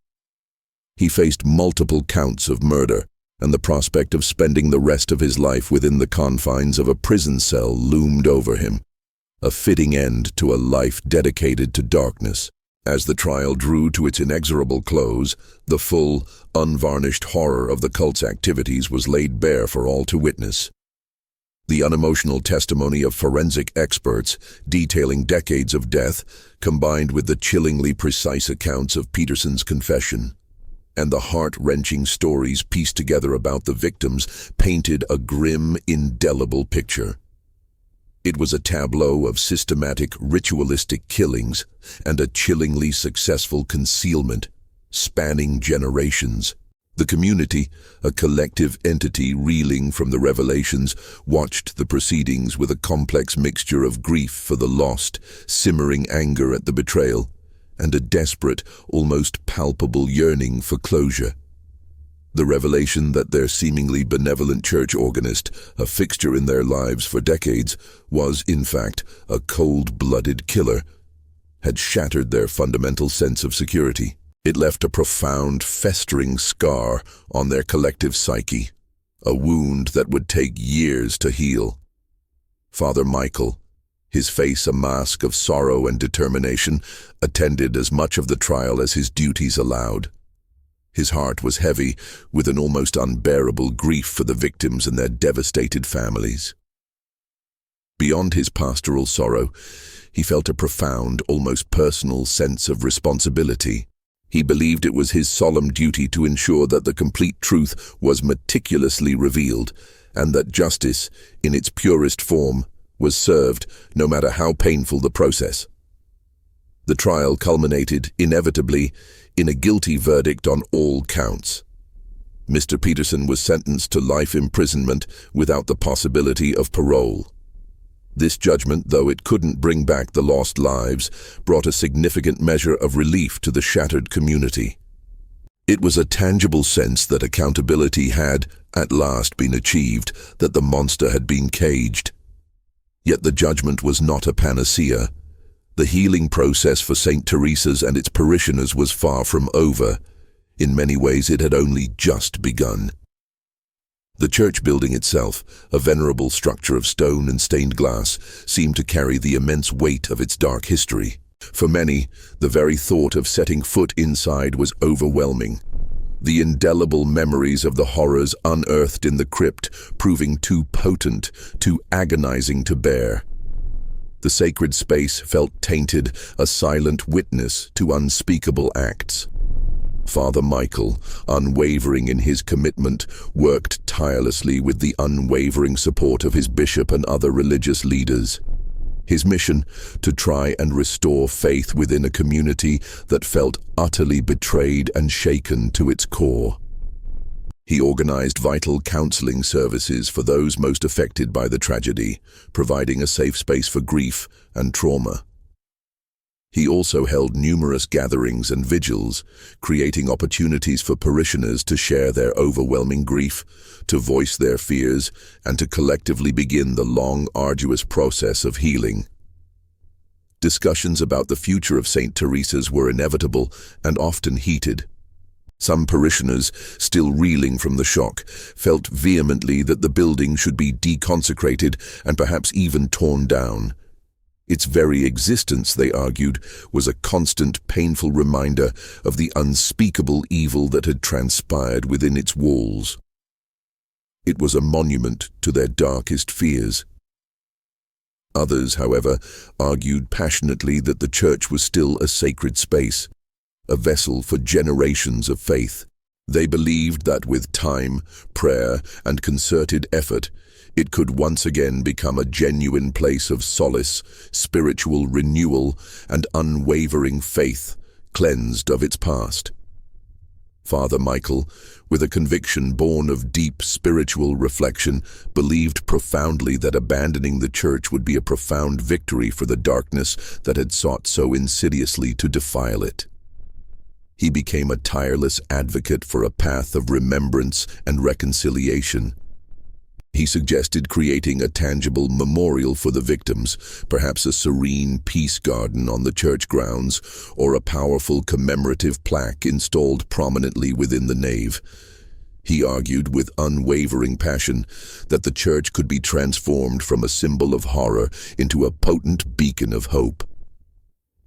He faced multiple counts of murder, and the prospect of spending the rest of his life within the confines of a prison cell loomed over him, a fitting end to a life dedicated to darkness. As the trial drew to its inexorable close, the full, unvarnished horror of the cult's activities was laid bare for all to witness. The unemotional testimony of forensic experts, detailing decades of death, combined with the chillingly precise accounts of Peterson's confession, and the heart-wrenching stories pieced together about the victims, painted a grim, indelible picture. It was a tableau of systematic, ritualistic killings and a chillingly successful concealment, spanning generations. The community, a collective entity reeling from the revelations, watched the proceedings with a complex mixture of grief for the lost, simmering anger at the betrayal, and a desperate, almost palpable yearning for closure. The revelation that their seemingly benevolent church organist, a fixture in their lives for decades, was, in fact, a cold-blooded killer, had shattered their fundamental sense of security. It left a profound, festering scar on their collective psyche, a wound that would take years to heal. Father Michael, his face a mask of sorrow and determination, attended as much of the trial as his duties allowed. His heart was heavy with an almost unbearable grief for the victims and their devastated families. Beyond his pastoral sorrow, He felt a profound, almost personal sense of responsibility. He believed it was his solemn duty to ensure that the complete truth was meticulously revealed, and that justice, in its purest form, was served, no matter how painful the process. The trial culminated, inevitably, in a guilty verdict on all counts. Mr. Peterson was sentenced to life imprisonment without the possibility of parole. This judgment, though it couldn't bring back the lost lives, brought a significant measure of relief to the shattered community. It was a tangible sense that accountability had, at last, been achieved, that the monster had been caged. Yet the judgment was not a panacea. The healing process for St. Teresa's and its parishioners was far from over. In many ways, it had only just begun. The church building itself, a venerable structure of stone and stained glass, seemed to carry the immense weight of its dark history. For many, the very thought of setting foot inside was overwhelming. The indelible memories of the horrors unearthed in the crypt proving too potent, too agonizing to bear. The sacred space felt tainted, a silent witness to unspeakable acts. Father Michael, unwavering in his commitment, worked tirelessly with the unwavering support of his bishop and other religious leaders. His mission, to try and restore faith within a community that felt utterly betrayed and shaken to its core. He organized vital counseling services for those most affected by the tragedy, providing a safe space for grief and trauma. He also held numerous gatherings and vigils, creating opportunities for parishioners to share their overwhelming grief, to voice their fears, and to collectively begin the long, arduous process of healing. Discussions about the future of St. Teresa's were inevitable and often heated. Some parishioners, still reeling from the shock, felt vehemently that the building should be deconsecrated and perhaps even torn down. Its very existence, they argued, was a constant, painful reminder of the unspeakable evil that had transpired within its walls. It was a monument to their darkest fears. Others, however, argued passionately that the church was still a sacred space, a vessel for generations of faith. They believed that with time, prayer, and concerted effort, it could once again become a genuine place of solace, spiritual renewal, and unwavering faith, cleansed of its past. Father Michael, with a conviction born of deep spiritual reflection, believed profoundly that abandoning the church would be a profound victory for the darkness that had sought so insidiously to defile it. He became a tireless advocate for a path of remembrance and reconciliation. He suggested creating a tangible memorial for the victims, perhaps a serene peace garden on the church grounds, or a powerful commemorative plaque installed prominently within the nave. He argued with unwavering passion that the church could be transformed from a symbol of horror into a potent beacon of hope.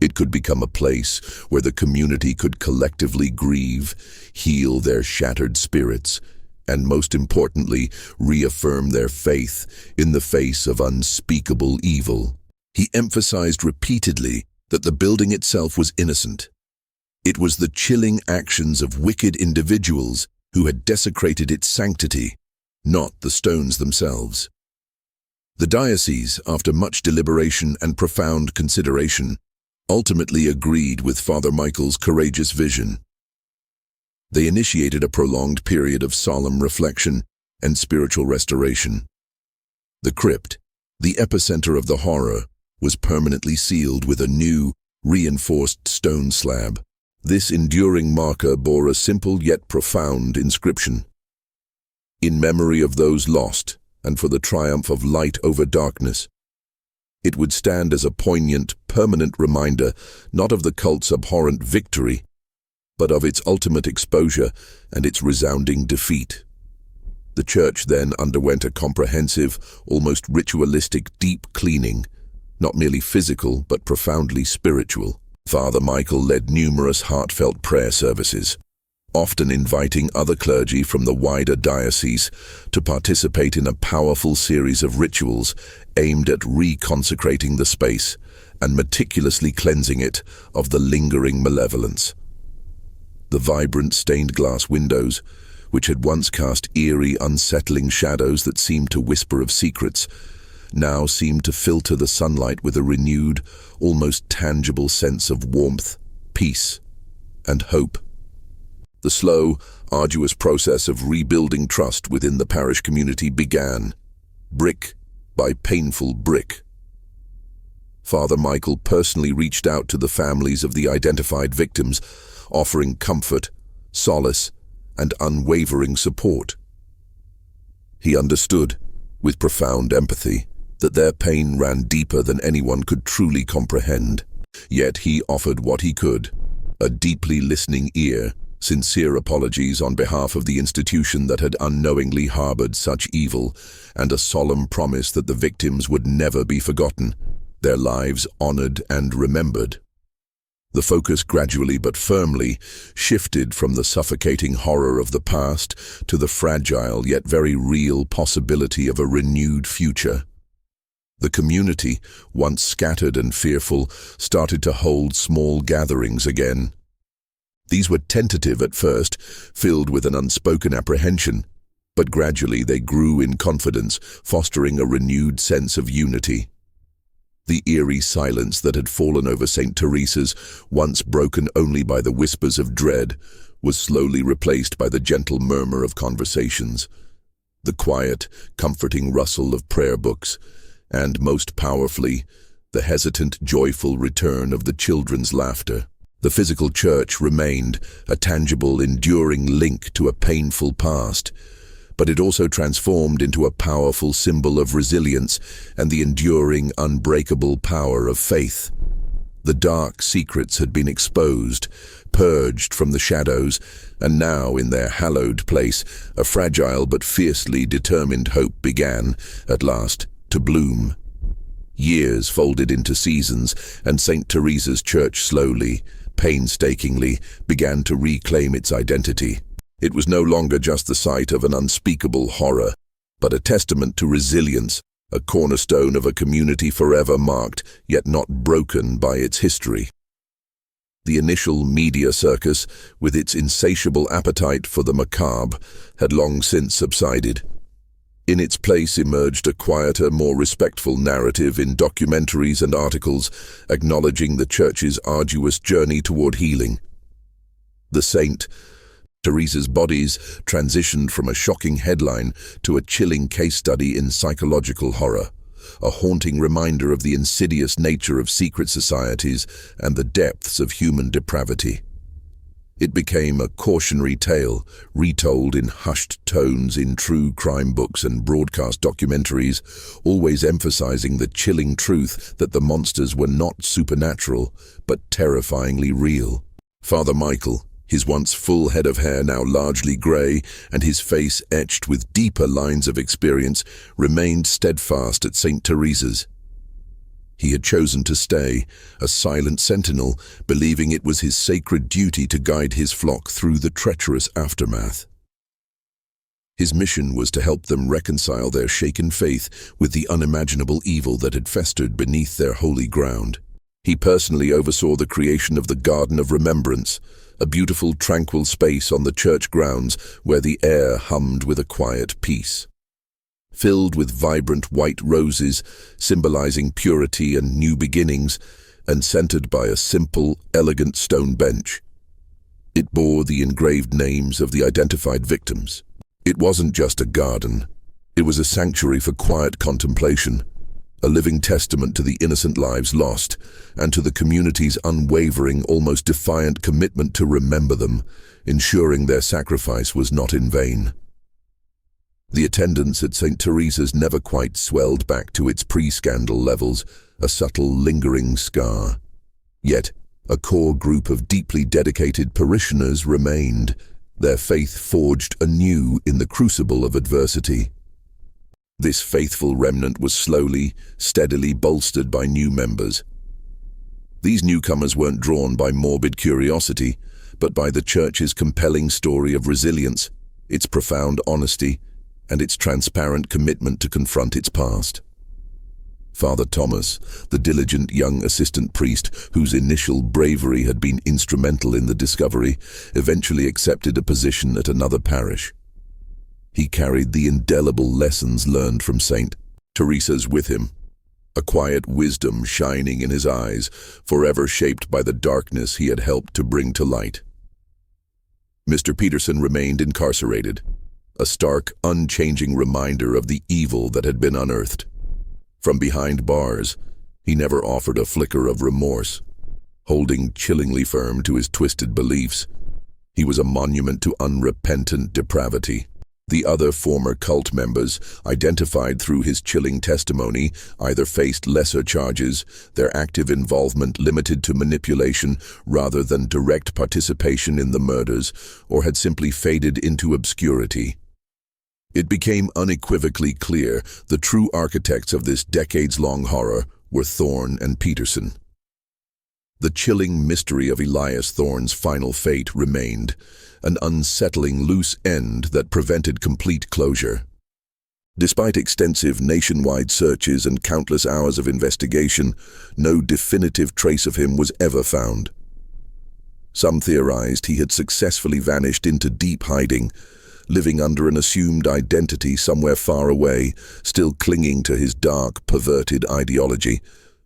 It could become a place where the community could collectively grieve, heal their shattered spirits, and most importantly, reaffirm their faith in the face of unspeakable evil. He emphasized repeatedly that the building itself was innocent. It was the chilling actions of wicked individuals who had desecrated its sanctity, not the stones themselves. The diocese, after much deliberation and profound consideration, ultimately agreed with Father Michael's courageous vision. They initiated a prolonged period of solemn reflection and spiritual restoration. The crypt, the epicenter of the horror, was permanently sealed with a new, reinforced stone slab. This enduring marker bore a simple yet profound inscription. In memory of those lost, and for the triumph of light over darkness, it would stand as a poignant, permanent reminder not of the cult's abhorrent victory, but of its ultimate exposure and its resounding defeat. The church then underwent a comprehensive, almost ritualistic deep cleaning, not merely physical but profoundly spiritual. Father Michael led numerous heartfelt prayer services, often inviting other clergy from the wider diocese to participate in a powerful series of rituals aimed at reconsecrating the space and meticulously cleansing it of the lingering malevolence. The vibrant stained glass windows, which had once cast eerie, unsettling shadows that seemed to whisper of secrets, now seemed to filter the sunlight with a renewed, almost tangible sense of warmth, peace, and hope. The slow, arduous process of rebuilding trust within the parish community began, brick by painful brick. Father Michael personally reached out to the families of the identified victims, offering comfort, solace, and unwavering support. He understood, with profound empathy, that their pain ran deeper than anyone could truly comprehend. Yet he offered what he could, a deeply listening ear, sincere apologies on behalf of the institution that had unknowingly harbored such evil, and a solemn promise that the victims would never be forgotten, their lives honored and remembered. The focus gradually but firmly shifted from the suffocating horror of the past to the fragile yet very real possibility of a renewed future. The community, once scattered and fearful, started to hold small gatherings again. These were tentative at first, filled with an unspoken apprehension, but gradually they grew in confidence, fostering a renewed sense of unity. The eerie silence that had fallen over St. Teresa's, once broken only by the whispers of dread, was slowly replaced by the gentle murmur of conversations, the quiet, comforting rustle of prayer books, and, most powerfully, the hesitant, joyful return of the children's laughter. The physical church remained a tangible, enduring link to a painful past, but it also transformed into a powerful symbol of resilience and the enduring, unbreakable power of faith. The dark secrets had been exposed, purged from the shadows, and now, in their hallowed place, a fragile but fiercely determined hope began, at last, to bloom. Years folded into seasons, and St. Teresa's Church slowly, painstakingly, began to reclaim its identity. It was no longer just the site of an unspeakable horror, but a testament to resilience, a cornerstone of a community forever marked, yet not broken by its history. The initial media circus, with its insatiable appetite for the macabre, had long since subsided. In its place emerged a quieter, more respectful narrative in documentaries and articles, acknowledging the Church's arduous journey toward healing. The saint, Teresa's bodies, transitioned from a shocking headline to a chilling case study in psychological horror, a haunting reminder of the insidious nature of secret societies and the depths of human depravity. It became a cautionary tale, retold in hushed tones in true crime books and broadcast documentaries, always emphasizing the chilling truth that the monsters were not supernatural, but terrifyingly real. Father Michael, his once full head of hair now largely grey and his face etched with deeper lines of experience, remained steadfast at St. Teresa's. He had chosen to stay, a silent sentinel, believing it was his sacred duty to guide his flock through the treacherous aftermath. His mission was to help them reconcile their shaken faith with the unimaginable evil that had festered beneath their holy ground. He personally oversaw the creation of the Garden of Remembrance, a beautiful, tranquil space on the church grounds where the air hummed with a quiet peace. Filled with vibrant white roses, symbolizing purity and new beginnings, and centered by a simple, elegant stone bench. It bore the engraved names of the identified victims. It wasn't just a garden. It was a sanctuary for quiet contemplation, a living testament to the innocent lives lost, and to the community's unwavering, almost defiant commitment to remember them, ensuring their sacrifice was not in vain. The attendance at St. Teresa's never quite swelled back to its pre-scandal levels, a subtle, lingering scar. Yet, a core group of deeply dedicated parishioners remained, their faith forged anew in the crucible of adversity. This faithful remnant was slowly, steadily bolstered by new members. These newcomers weren't drawn by morbid curiosity, but by the Church's compelling story of resilience, its profound honesty, and its transparent commitment to confront its past. Father Thomas, the diligent young assistant priest whose initial bravery had been instrumental in the discovery, eventually accepted a position at another parish. He carried the indelible lessons learned from St. Teresa's with him, a quiet wisdom shining in his eyes, forever shaped by the darkness he had helped to bring to light. Mr. Peterson remained incarcerated, a stark, unchanging reminder of the evil that had been unearthed. From behind bars, he never offered a flicker of remorse, holding chillingly firm to his twisted beliefs. He was a monument to unrepentant depravity. The other former cult members, identified through his chilling testimony, either faced lesser charges, their active involvement limited to manipulation rather than direct participation in the murders, or had simply faded into obscurity. It became unequivocally clear the true architects of this decades-long horror were Thorne and Peterson. The chilling mystery of Elias Thorne's final fate remained, an unsettling loose end that prevented complete closure. Despite extensive nationwide searches and countless hours of investigation, no definitive trace of him was ever found. Some theorized he had successfully vanished into deep hiding, living under an assumed identity somewhere far away, still clinging to his dark, perverted ideology,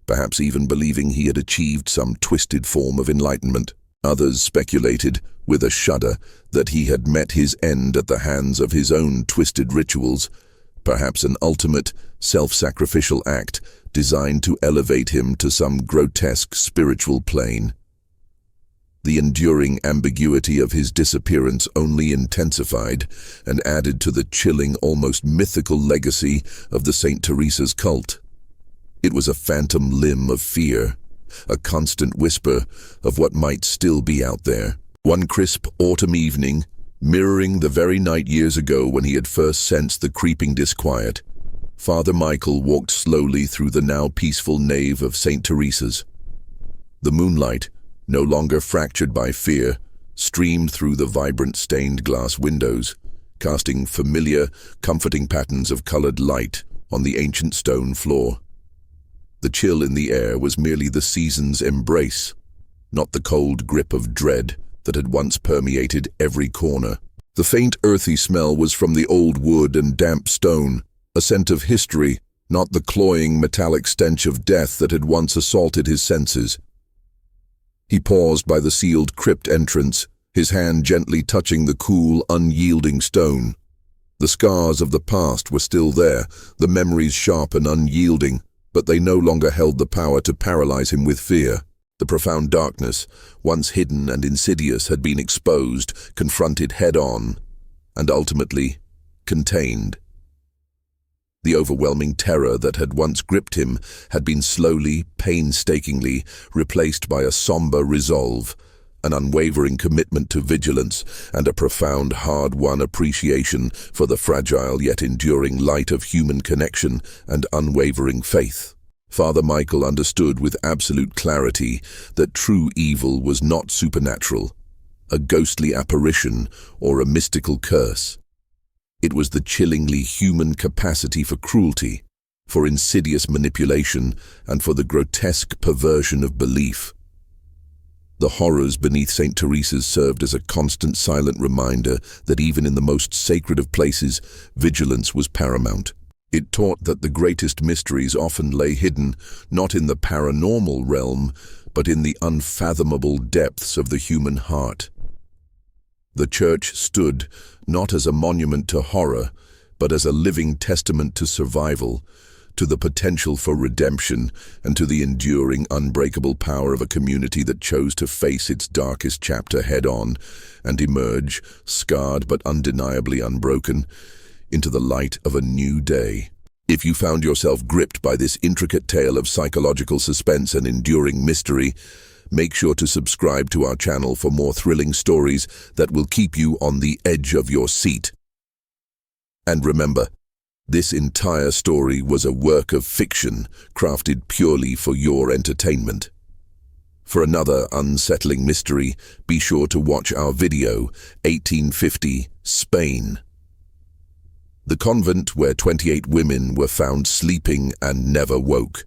perhaps even believing he had achieved some twisted form of enlightenment. Others speculated, with a shudder, that he had met his end at the hands of his own twisted rituals, perhaps an ultimate, self-sacrificial act designed to elevate him to some grotesque spiritual plane. The enduring ambiguity of his disappearance only intensified and added to the chilling, almost mythical legacy of the St. Teresa's cult. It was a phantom limb of fear, a constant whisper of what might still be out there. One crisp autumn evening, mirroring the very night years ago when he had first sensed the creeping disquiet, Father Michael walked slowly through the now peaceful nave of St. Teresa's. The moonlight, no longer fractured by fear, streamed through the vibrant stained glass windows, casting familiar, comforting patterns of colored light on the ancient stone floor. The chill in the air was merely the season's embrace, not the cold grip of dread that had once permeated every corner. The faint earthy smell was from the old wood and damp stone, a scent of history, not the cloying metallic stench of death that had once assaulted his senses. He paused by the sealed crypt entrance, his hand gently touching the cool, unyielding stone. The scars of the past were still there, the memories sharp and unyielding, but they no longer held the power to paralyze him with fear. The profound darkness, once hidden and insidious, had been exposed, confronted head-on, and ultimately contained. The overwhelming terror that had once gripped him had been slowly, painstakingly replaced by a somber resolve, an unwavering commitment to vigilance, and a profound, hard-won appreciation for the fragile yet enduring light of human connection and unwavering faith. Father Michael understood with absolute clarity that true evil was not supernatural, a ghostly apparition, or a mystical curse. It was the chillingly human capacity for cruelty, for insidious manipulation, and for the grotesque perversion of belief. The horrors beneath St. Teresa's served as a constant silent reminder that even in the most sacred of places, vigilance was paramount. It taught that the greatest mysteries often lay hidden, not in the paranormal realm, but in the unfathomable depths of the human heart. The Church stood not as a monument to horror, but as a living testament to survival, to the potential for redemption, and to the enduring, unbreakable power of a community that chose to face its darkest chapter head-on and emerge, scarred but undeniably unbroken, into the light of a new day. If you found yourself gripped by this intricate tale of psychological suspense and enduring mystery, make sure to subscribe to our channel for more thrilling stories that will keep you on the edge of your seat. And remember, this entire story was a work of fiction crafted purely for your entertainment. For another unsettling mystery, be sure to watch our video, 1850, Spain. the convent where 28 women were found sleeping and never woke.